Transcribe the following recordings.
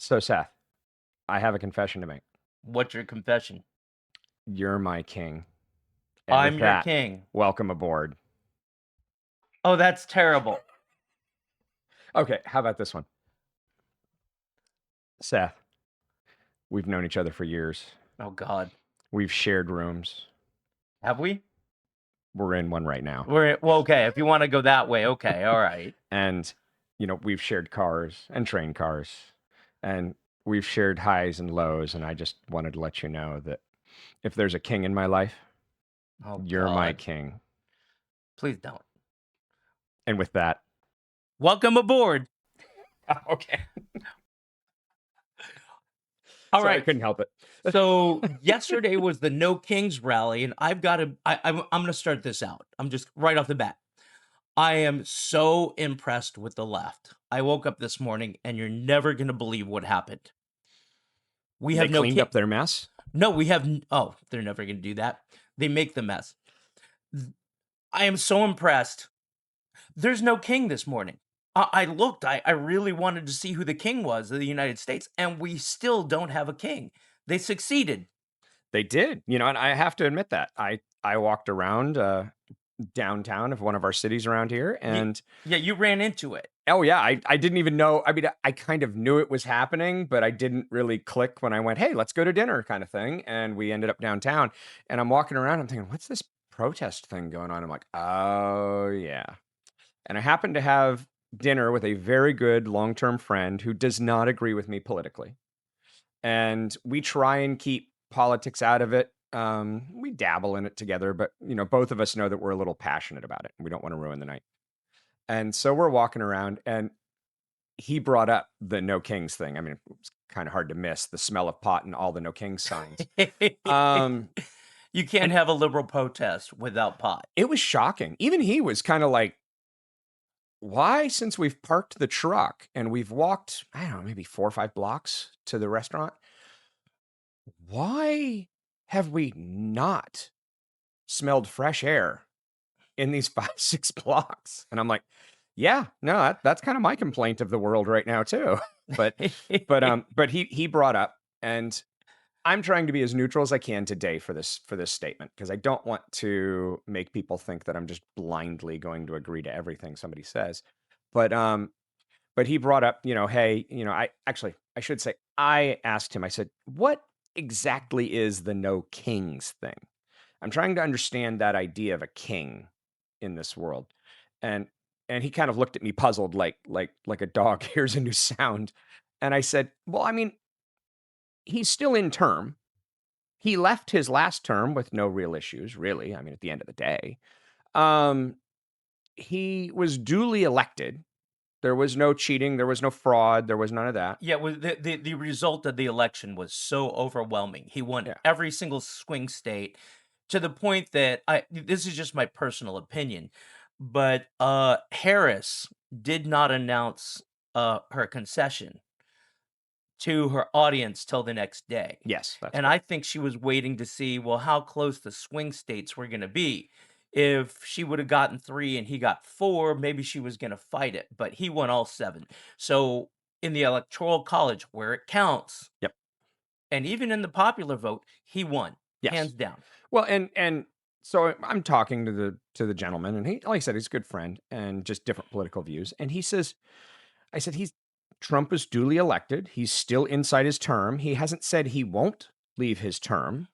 So, Seth, I have a confession to make. What's your confession? You're my king. And with I'm your that, king. welcome aboard. Oh, that's terrible. Okay, how about this one? Seth, we've known each other for years. Oh, God. We've shared rooms. Have we? We're in one right now. Well, okay. If you want to go that way, okay. All right. And, we've shared cars and train cars. And we've shared highs and lows. And I just wanted to let you know that if there's a king in my life, Oh, you're my God. king. Please don't. And with that, Welcome aboard. okay. All Sorry, I right. couldn't help it. So yesterday was the No Kings Rally, and I've got to. I'm going to start this out. I'm just right off the bat. I am so impressed with the left. I woke up this morning, and you're never going to believe what happened. We They have no cleaned king. up their mess. No, we have. Oh, they're never going to do that. They make the mess. I am so impressed. There's no king this morning. I looked, I really wanted to see who the king was of the United States, and we still don't have a king. They succeeded. They did, and I have to admit that. I walked around, downtown of one of our cities around here, You, and yeah, you ran into it. oh, yeah, I didn't even know. I mean, I kind of knew it was happening, but I didn't really click when I went, "Hey, let's go to dinner," kind of thing, and we ended up downtown, and I'm walking around, I'm thinking, "What's this protest thing going on?" I'm like, "Oh, yeah." And I happened to have dinner with a very good long-term friend who does not agree with me politically. And we try and keep politics out of it. We dabble in it together, but both of us know that we're a little passionate about it and we don't want to ruin the night. And so we're walking around and he brought up the No Kings thing. I mean, it was kind of hard to miss the smell of pot and all the No Kings signs. Um, You can't and have a liberal protest without pot. it was shocking. Even he was kind of like, why, since we've parked the truck and we've walked, I don't know, maybe 4 or 5 blocks to the restaurant, why have we not smelled fresh air in these 5, 6 blocks? And I'm like, yeah, no, that's kind of my complaint of the world right now too. but but he brought up, and I'm trying to be as neutral as I can today for this statement because I don't want to make people think that I'm just blindly going to agree to everything somebody says. But but he brought up, hey, I should say I asked him, I said, what exactly is the No Kings thing? I'm trying to understand that idea of a king in this world. And and he kind of looked at me puzzled like a dog hears a new sound. And I said, "Well, I mean, he's still in term. He left his last term with no real issues, really. I mean, at the end of the day, um, he was duly elected. There was no cheating, there was no fraud, there was none of that. Yeah, well, the result of the election was so overwhelming. He won Yeah. every single swing state to the point that this is just my personal opinion, but Harris did not announce her concession to her audience till the next day. Yes, that's And correct. I think she was waiting to see, well, how close the swing states were going to be. If she would have gotten 3 and he got 4, maybe she was going to fight it, but he won all 7. So in the electoral college where it counts, Yep. and even in the popular vote, he won Yes. hands down. Well, and so I'm talking to the gentleman, and he, like I said, he's a good friend and just different political views. And he says, I said, he's Trump is duly elected. He's still inside his term. He hasn't said he won't leave his term,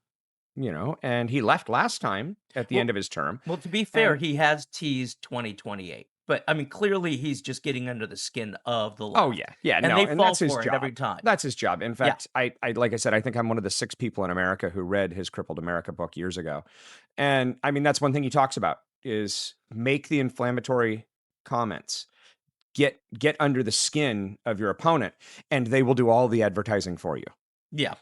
and he left last time at the end Well, of his term. well, to be fair, And he has teased 2028. But I mean, clearly he's just getting under the skin of the oh, left. yeah, yeah, And no, they and fall that's his for it job. every time. That's his job. In Yeah. fact, I like I said, I think I'm one of the 6 people in America who read his Crippled America book years ago. And I mean, that's one thing he talks about is make the inflammatory comments. Get under the skin of your opponent, and they will do all the advertising for you. Yeah.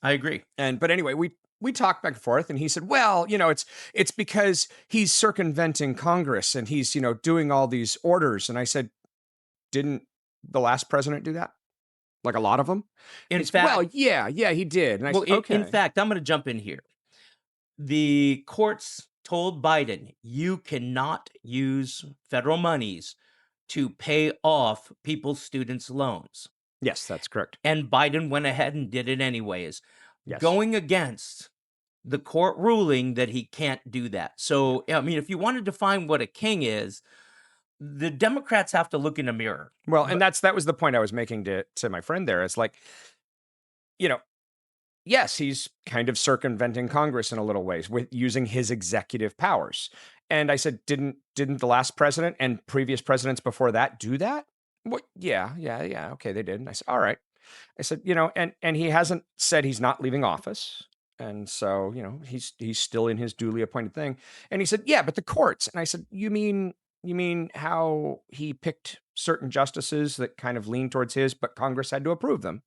I agree. But anyway, we talked back and forth, and he said, "Well, it's because he's circumventing Congress and he's doing all these orders." And I said, "Didn't the last president do that? Like a lot of them?" In He's, "Well, fact, yeah, he did." And I well, said, in "Okay, fact, I'm going to jump in here. The courts told Biden, you cannot use federal monies to pay off people's students' loans. Yes, that's correct. And Biden went ahead and did it anyways, Yes. going against the court ruling that he can't do that. So, I mean, if you want to define what a king is, the Democrats have to look in a mirror. Well, and But that was the point I was making to my friend there. It's like, you know, yes, he's kind of circumventing Congress in a little ways with using his executive powers. And I said, didn't the last president and previous presidents before that do that? What? Yeah. Okay, they did. And I said, all right. I said, and he hasn't said he's not leaving office. And so, he's still in his duly appointed thing. And he said, yeah, but the courts. And I said, you mean how he picked certain justices that kind of lean towards his, but Congress had to approve them?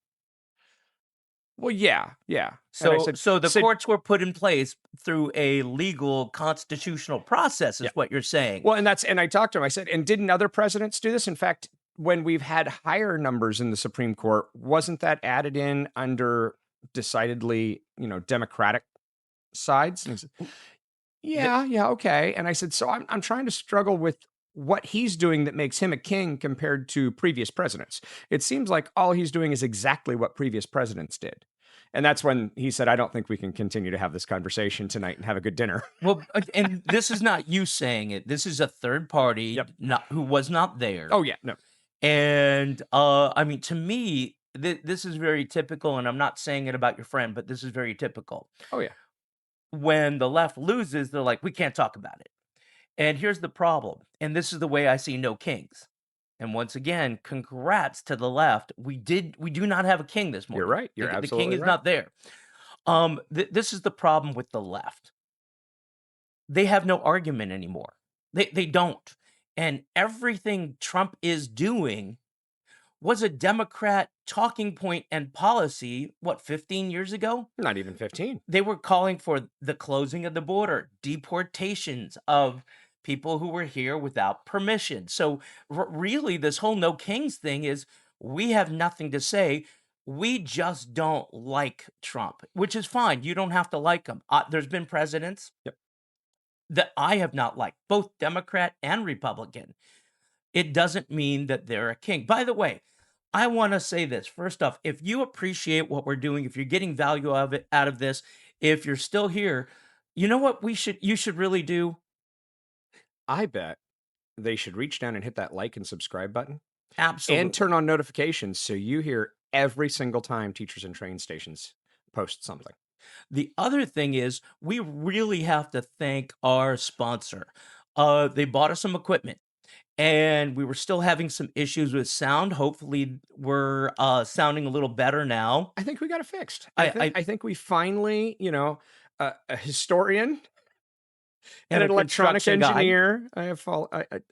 Well, yeah. And I so said, so the said, courts were put in place through a legal constitutional process yeah. is what you're saying. Well, and I talked to him. I said, and didn't other presidents do this? In fact, when we've had higher numbers in the Supreme Court, wasn't that added in under decidedly, Democratic sides? And he said, The- yeah, okay. And I said, so I'm trying to struggle with what he's doing that makes him a king compared to previous presidents. It seems like all he's doing is exactly what previous presidents did. And that's when he said, I don't think we can continue to have this conversation tonight and have a good dinner. well, and this is not you saying it. This is a third party Yep. who was not there. Oh, yeah, no. And I mean, to me, this is very typical. And I'm not saying it about your friend, but this is very typical. Oh, yeah. When the left loses, they're like, we can't talk about it. And here's the problem. And this is the way I see No Kings. And once again, congrats to the left. We do not have a king this morning. You're right. You're The king absolutely is right. not there. This is the problem with the left. They have no argument anymore. They don't. And everything Trump is doing was a Democrat talking point and policy, 15 years ago? Not even 15. They were calling for the closing of the border, deportations of people who were here without permission. So really, this whole No Kings thing is we have nothing to say. We just don't like Trump, which is fine. You don't have to like him. There's been presidents Yep. that I have not liked, both Democrat and Republican. It doesn't mean that they're a king. By the way, I want to say this. First off, if you appreciate what we're doing, if you're getting value out of this, if you're still here, you know what you should really do? I bet they should reach down and hit that like and subscribe button Absolutely. and turn on notifications so you hear every single time teachers and train stations post something. The other thing is we really have to thank our sponsor. They bought us some equipment. And we were still having some issues with sound. Hopefully, we're sounding a little better now. I think we got it fixed. I I think we finally, a historian and an a electronic construction guy. engineer.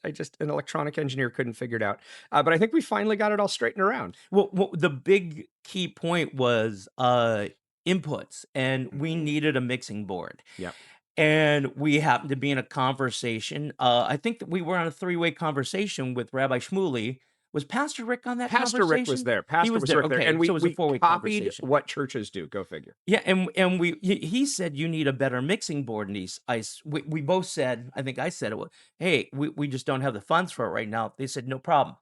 I just an electronic engineer couldn't figure it out. But I think we finally got it all straightened around. Well, the big key point was inputs, and we needed a mixing board. Yeah. And we happened to be in a conversation. I think that we were on a three-way conversation with Rabbi Shmuley. Was Pastor Rick on that Pastor conversation? Rick was there. Pastor was was there. Rick there. Okay, And we, so it was a we four-way copied conversation. what churches do. Go figure. Yeah, and he said you need a better mixing board, and we both said, I think I said it was, hey, we just don't have the funds for it right now. They said no problem,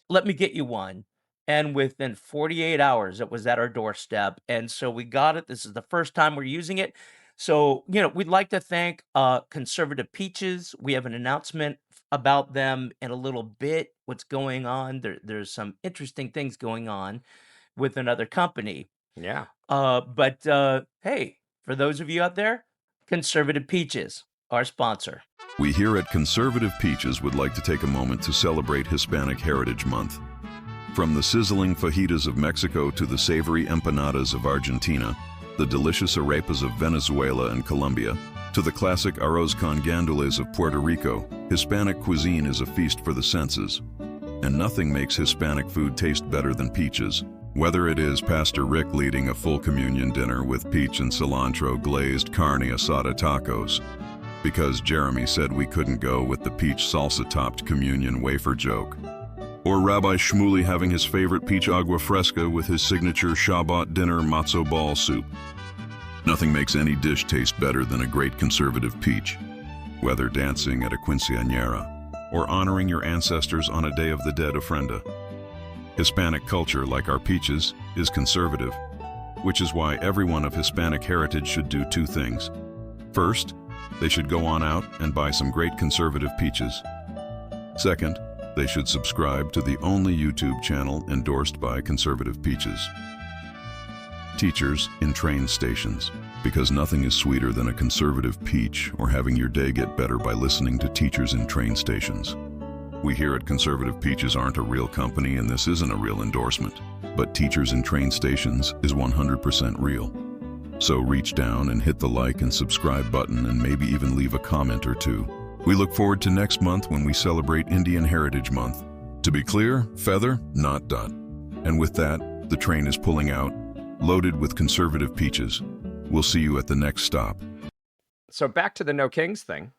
let me get you one. And within 48 hours, it was at our doorstep, and so we got it. This is the first time we're using it. So we'd like to thank Conservative Peaches. We have an announcement about them in a little bit. What's going on? There's some interesting things going on with another company. Yeah. But hey, for those of you out there, Conservative Peaches, our sponsor. We here at Conservative Peaches would like to take a moment to celebrate Hispanic Heritage Month. From the sizzling fajitas of Mexico to the savory empanadas of Argentina, the delicious arepas of Venezuela and Colombia, to the classic arroz con gandules of Puerto Rico, Hispanic cuisine is a feast for the senses. And nothing makes Hispanic food taste better than peaches. Whether it is Pastor Rick leading a full communion dinner with peach and cilantro glazed carne asada tacos, because Jeremy said we couldn't go with the peach salsa-topped communion wafer joke, or Rabbi Shmuley having his favorite peach agua fresca with his signature Shabbat dinner matzo ball soup. Nothing makes any dish taste better than a great conservative peach. Whether dancing at a quinceañera or honoring your ancestors on a Day of the Dead ofrenda. Hispanic culture, like our peaches, is conservative, which is why everyone of Hispanic heritage should do two things. First, they should go on out and buy some great conservative peaches. Second, they should subscribe to the only YouTube channel endorsed by conservative peaches. Teachers in train stations, because nothing is sweeter than a conservative peach or having your day get better by listening to teachers in train stations. We here at Conservative Peaches aren't a real company and this isn't a real endorsement, but Teachers in Train Stations is 100% real. So reach down and hit the like and subscribe button and maybe even leave a comment or two. We look forward to next month when we celebrate Indian Heritage Month. To be clear, feather, not dot. And with that, the train is pulling out, loaded with conservative peaches. We'll see you at the next stop. So back to the No Kings thing.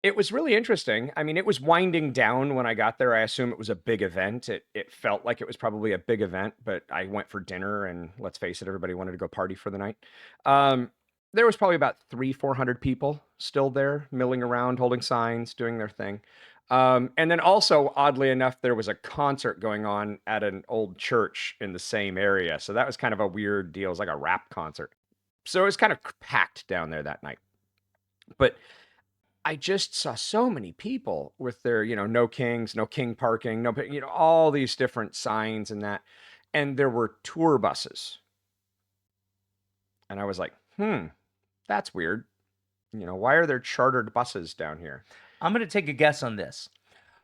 It was really interesting. I mean, it was winding down when I got there. I assume it was a big event. It felt like it was probably a big event, but I went for dinner and let's face it, everybody wanted to go party for the night. There was probably about 400 people still there, milling around, holding signs, doing their thing. And then also, oddly enough, there was a concert going on at an old church in the same area. So that was kind of a weird deal. It was like a rap concert. So it was kind of packed down there that night. But I just saw so many people with their, no kings, no king parking, no, all these different signs and that. And there were tour buses. And I was like, that's weird. Why are there chartered buses down here? I'm going to take a guess on this.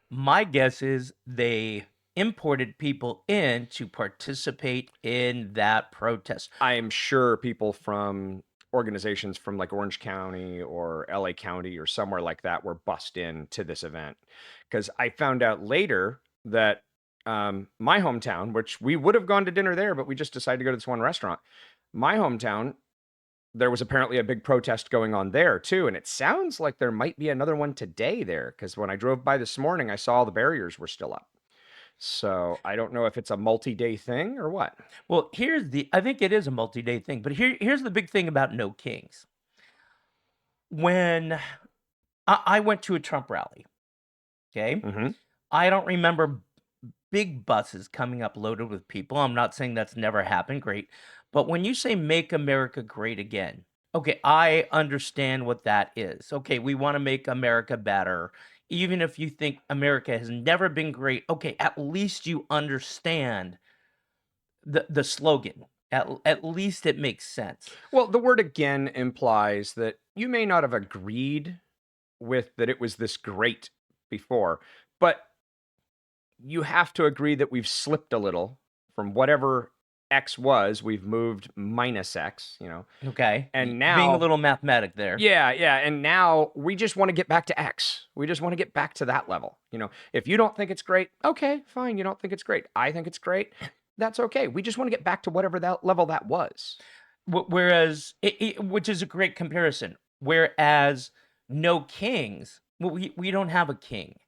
My guess is they imported people in to participate in that protest. I am sure people from organizations from like Orange County or LA County or somewhere like that were bussed in to this event. Because I found out later that my hometown, which we would have gone to dinner there, but we just decided to go to this one restaurant. My hometown, there was apparently a big protest going on there too. And it sounds like there might be another one today there. Because when I drove by this morning, I saw the barriers were still up. So I don't know if it's a multi-day thing or what. Well, I think it is a multi-day thing, but here's the big thing about No Kings. When I went to a Trump rally, okay, I don't remember big buses coming up loaded with people. I'm not saying that's never happened, great. But when you say make America great again, okay, I understand what that is. Okay, we want to make America better. Even if you think America has never been great, okay, at least you understand the slogan. At least it makes sense. Well, the word again implies that you may not have agreed with that it was this great before, but you have to agree that we've slipped a little from whatever X was. We've moved minus X, Okay. And now being a little mathematic there. Yeah. And now we just want to get back to X. We just want to get back to that level. If you don't think it's great, okay, fine. You don't think it's great. I think it's great. That's okay. We just want to get back to whatever that level that was. Whereas, which is a great comparison. Whereas No Kings, we don't have a king.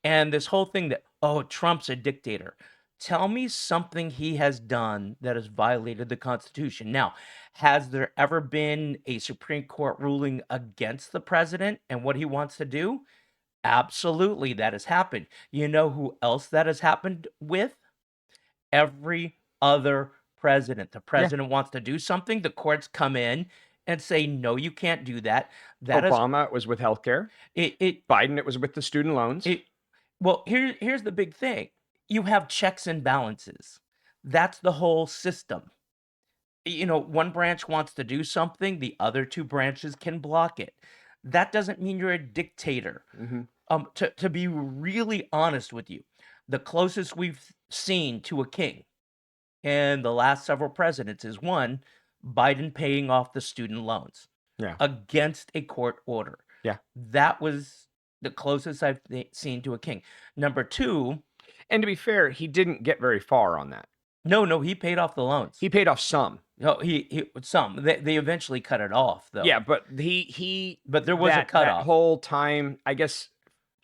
And this whole thing that, Trump's a dictator. Tell me something he has done that has violated the Constitution. Now, has there ever been a Supreme Court ruling against the president and what he wants to do? Absolutely, that has happened. You know who else that has happened with? Every other president. The president wants to do something, the courts come in and say, no, you can't do that. Obama, it was with healthcare. Biden, it was with the student loans. Well, here's the big thing. You have checks and balances. That's the whole system. One branch wants to do something, the other two branches can block it. That doesn't mean you're a dictator. To be really honest with you, the closest we've seen to a king in the last several presidents is one, Biden paying off the student loans against a court order. Yeah. That was the closest I've seen to a king. Number two. And to be fair, he didn't get very far on that. No, he paid off the loans. He paid off some. No, he some. They eventually cut it off, though. Yeah, but But there was a cutoff. That whole time, I guess,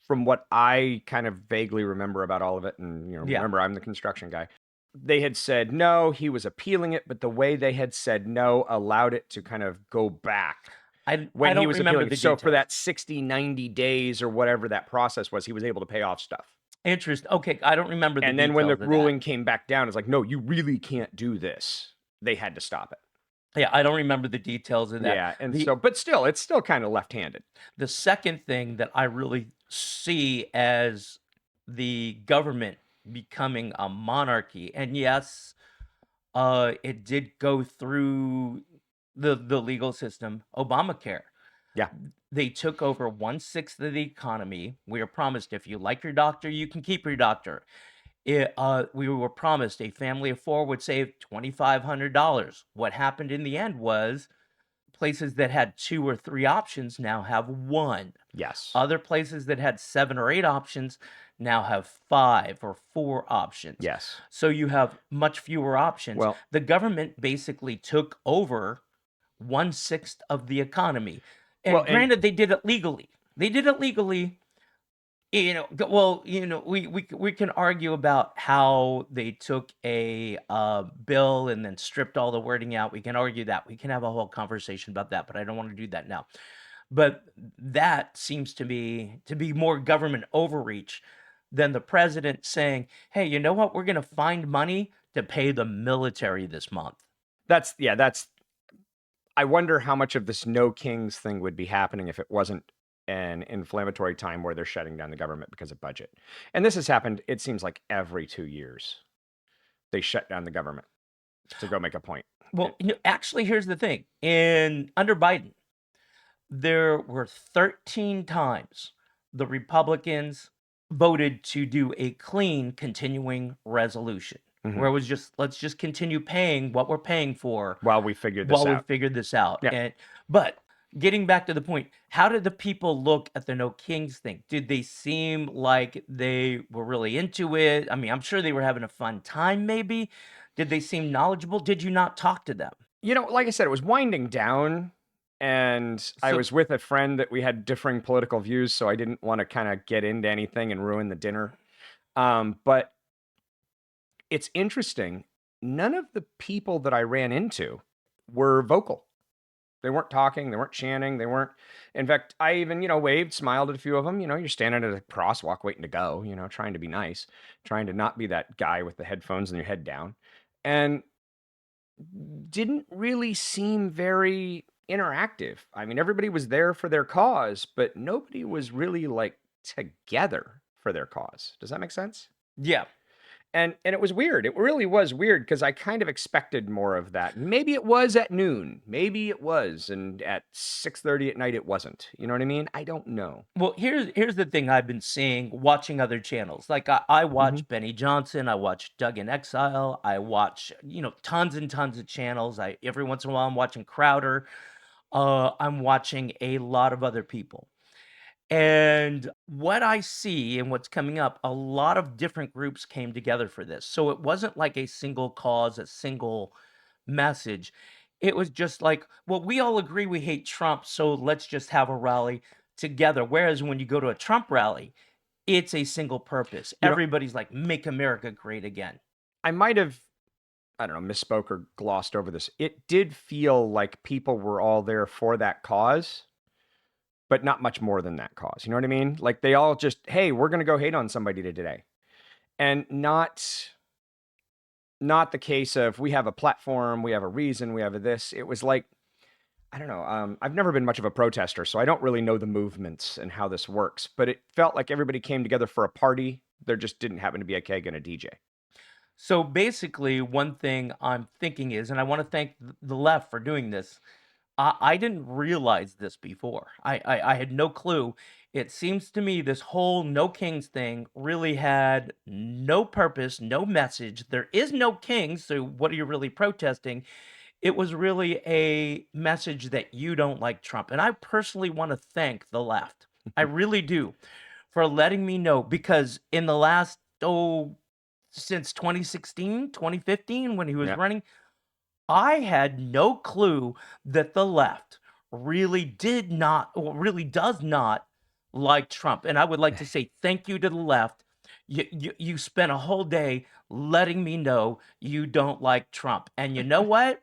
from what I kind of vaguely remember about all of it, and remember I'm the construction guy. They had said no, he was appealing it, but the way they had said no allowed it to kind of go back. When he was appealing. So for that 60, 90 days or whatever that process was, he was able to pay off stuff. Interesting. Okay, I don't remember the And then when the details of that. ruling came back down, it's like, no, you really can't do this. They had to stop it. Yeah, I don't remember the details of that. Yeah, and The so, but still, it's still kind of left-handed. the second thing that I really see as the government becoming a monarchy, and yes, it did go through the legal system, Obamacare. Yeah. They took over 1/6 of the economy. We were promised if you like your doctor, you can keep your doctor. We were promised a family of four would save $2,500. What happened in the end was places that had two or three options now have one. Yes. Other places that had seven or eight options now have five or four options. Yes. So you have much fewer options. Well, The government basically took over 1/6 of the economy. And well, and granted, they did it legally. They did it legally. Well, we can argue about how they took a bill and then stripped all the wording out. We can argue that. We can have a whole conversation about that, but I don't want to do that now. But that seems to be more government overreach than the president saying, "Hey, you know what? We're going to find money to pay the military this month." that's I wonder how much of this No Kings thing would be happening if it wasn't an inflammatory time where they're shutting down the government because of budget. And this has happened, it seems like every 2 years. They shut down the government to go make a point. Well, actually, here's the thing. Under Biden, there were 13 times the Republicans voted to do a clean continuing resolution Mhm. where it was just let's just continue paying what we're paying for While we figured this while we out. figured this out. Yeah. But getting back to the point, how did the people look at the No Kings thing? Did they seem like they were really into it? I mean, I'm sure they were having a fun time, maybe. Did they seem knowledgeable? Did you not talk to them? Like I said, it was winding down, and I So was with a friend that we had differing political views, so I didn't want to kind of get into anything and ruin the dinner. But it's interesting. None of the people that I ran into were vocal. They weren't talking, they weren't chanting, they weren't. In fact, I even, waved, smiled at a few of them. You're standing at a crosswalk waiting to go, trying to be nice, trying to not be that guy with the headphones and your head down. And didn't really seem very interactive. I mean, everybody was there for their cause, but nobody was really like together for their cause. Does that make sense? yeah. And it was weird. It really was weird because I kind of expected more of that. Maybe it was at noon. Maybe it was, and at 6:30 at night it wasn't. You know what I mean? I don't know. Well, here's the thing I've been seeing watching other channels. Like I Mhm. watch Benny Johnson, I watch Doug in Exile, I watch, tons and tons of channels. I every once in a while I'm watching Crowder. I'm watching a lot of other people. And what I see and what's coming up, a lot of different groups came together for this. So it wasn't like a single cause, a single message. It was just like, well, we all agree we hate Trump, so let's just have a rally together. Whereas when you go to a Trump rally, it's a single purpose. You know, Everybody's like, make America great again. I might have, I don't know, misspoke or glossed over this. It did feel like people were all there for that cause, but not much more than that cause. You know what I mean? Like they all just, hey, we're going to go hate on somebody today. And not the case of we have a platform, we have a reason, we have a this. It was like, I don't know. I've never been much of a protester, so I don't really know the movements and how this works. But it felt like everybody came together for a party. There just didn't happen to be a keg and a DJ. So basically, one thing I'm thinking is, and I want to thank the left for doing this. I didn't realize this before. I had no clue. It seems to me this whole No Kings thing really had no purpose, no message. There is no king, so what are you really protesting? It was really a message that you don't like Trump. And I personally want to thank the left. I really do for letting me know because in the last, since 2016, 2015, when he was Yeah. running, I had no clue that the left really did not, or really does not like Trump. And I would like to say thank you to the left. You spent a whole day letting me know you don't like Trump. And you know what?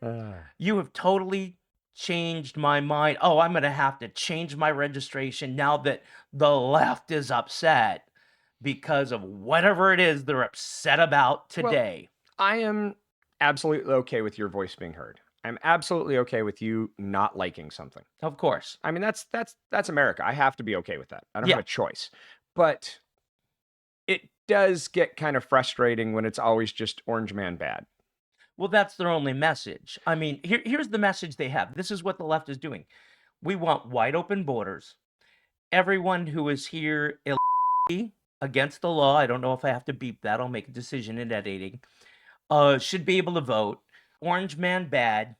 You have totally changed my mind. Oh, I'm going to have to change my registration now that the left is upset because of whatever it is they're upset about Well, today. I am absolutely okay with your voice being heard. I'm absolutely okay with you not liking something. Of course. I mean, that's America. I have to be okay with that. I don't Yeah. have a choice. But it does get kind of frustrating when it's always just Orange Man bad. Well, that's their only message. I mean, here's the message they have. This is what the left is doing. We want wide open borders. Everyone who is here illegally against the law, I don't know if I have to beep that. I'll make a decision in editing. Should be able to vote. Orange man bad.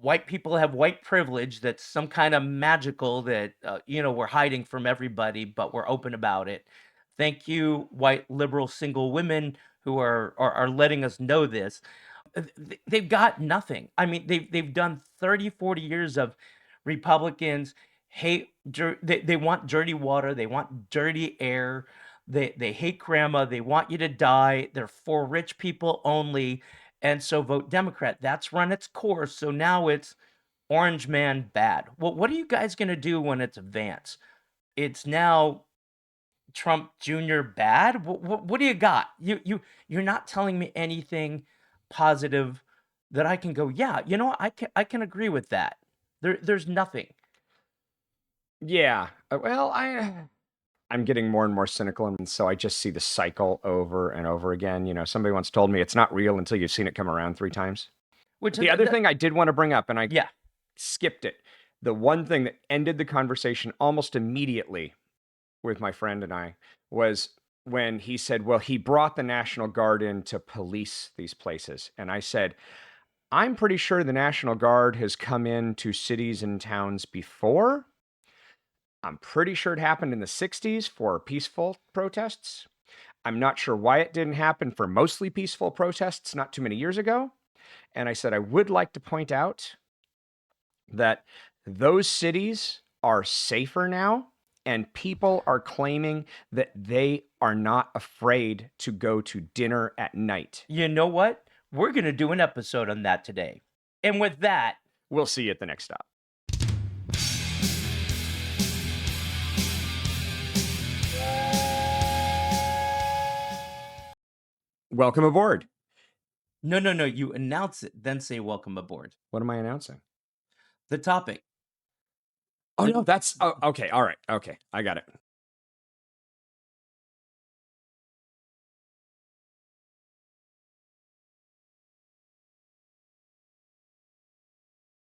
White people have white privilege that's some kind of magical that we're hiding from everybody, but we're open about it. Thank you, white liberal single women who are letting us know this. They've got nothing. I mean, they've done 30, 40 years of Republicans hate they want dirty water, they want dirty air, they hate grandma, they want you to die, they're for rich people only, and so vote Democrat. That's run its course. So now it's orange man bad. Well, what are you guys gonna do when it's Vance? It's now Trump Jr. bad? What do you got? You're not telling me anything positive that I can go, yeah, I can agree with that. There's nothing. Yeah. Well, I'm getting more and more cynical, and so I just see the cycle over and over again. Somebody once told me it's not real until you've seen it come around 3 times. Which The other thing I did want to bring up, and I yeah, skipped it, the one thing that ended the conversation almost immediately with my friend and I was when he said, well, he brought the National Guard in to police these places. And I said, I'm pretty sure the National Guard has come into cities and towns before. I'm pretty sure it happened in the 60s for peaceful protests. I'm not sure why it didn't happen for mostly peaceful protests not too many years ago. And I said, I would like to point out that those cities are safer now, and people are claiming that they are not afraid to go to dinner at night. you know what? We're gonna do an episode on that today. And with that, We'll see you at the next stop. Welcome aboard. no, you announce it, then say welcome aboard. What am I announcing? The topic. Oh, no, that's okay. All right. Okay. I got it.